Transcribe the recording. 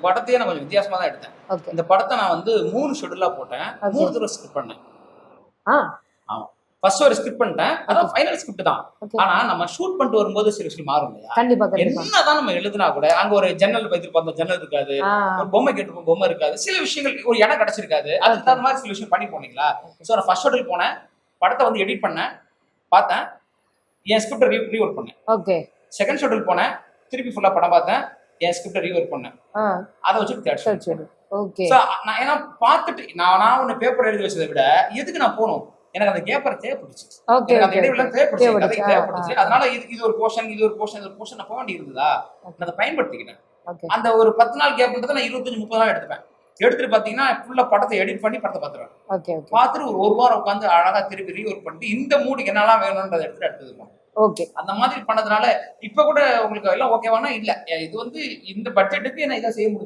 படத்தையே நான் கொஞ்சம் வித்தியாசமா தான் எடுத்தேன். இந்த படத்தை நான் வந்து 3 ஷெட்யூலா போட்டேன். 3 தடவை ஸ்கிரிப்ட் பண்ணேன். ஆமா. ஃபர்ஸ்ட் ஒரு ஸ்கிரிப்ட் பண்ணிட்டேன். அதான் ஃபைனல் ஸ்கிரிப்ட் தான். ஆனா நம்ம ஷூட் பண்ணிட்டு வரும்போது சில விஷயம் மாறும் இல்லையா? கண்டிப்பா. என்னதான் நம்ம எழுதுனா கூட அங்க ஒரு ஜன்னல் எதிர்பார்த்த ஜன்னல் இருக்காது. ஒரு பொம்மை கேட்டிருப்போம், பொம்மை இருக்காது. சில விஷயங்கள் ஒரு இடம் கிடைச்சிருக்காது. அதுக்கு தகுந்த மாதிரி சில விஷயம் பண்ணி போனீங்களா? சோ நான் ஃபர்ஸ்ட் ஷெட்யூல் போனேன். படத்தை வந்து எடிட் பண்ணேன். பார்த்தேன். என் ஸ்கிரிப்டை ரீவொர்க் பண்ணேன். ஓகே. செகண்ட் ஷெட்யூல் போனேன். திருப்பி ஃபுல்லா படம் பார்த்தேன். என் ஸ்கிரிப்டை ரீவொர்க் பண்ணேன். அதை வச்சு தேர்ட் ஷெட்யூல். ஓகே. சோ நான் ஏன்னா பார்த்துட்டு நான் ஒன்னு பேப்பர் எழுதி வச்சதை விட எதுக்கு நான் போகணும்? எனக்கு அந்த பேப்பர் தேவைப்பட்டுச்சு. அந்த இடைவெளி தேவைப்பட்டுச்சு. அதனால இது ஒரு போர்ஷன், இது ஒரு போர்ஷன், இது ஒரு போர்ஷன் நான் போக வேண்டி இருந்ததா? நான் அதை பயன்படுத்திக்கிட்டேன். அந்த ஒரு 10 நாள் கேப்ன்றதை நான் 25-30 நாள் எடுத்துப்பேன். எடுத்துட்டு பாத்தீங்கன்னா ஃபுல்லா படத்தை எடிட் பண்ணி படத்தை பார்த்துருவேன். பார்த்துட்டு ஒரு வாரம் உட்காந்து அழகா திருப்பி ரீவொர்க் பண்ணிட்டு இந்த மூடுக்கு என்னெல்லாம் வேணும்ன்றதை எடுத்துட்டு அடுத்தது ஓகே. அந்த மாதிரி பண்ணதுனால இப்ப கூட உங்களுக்கு எல்லாம் ஓகேவானா இல்ல இது வந்து இந்த பட்ஜெட்டுக்கு என்ன இதை செய்ய முடியுது.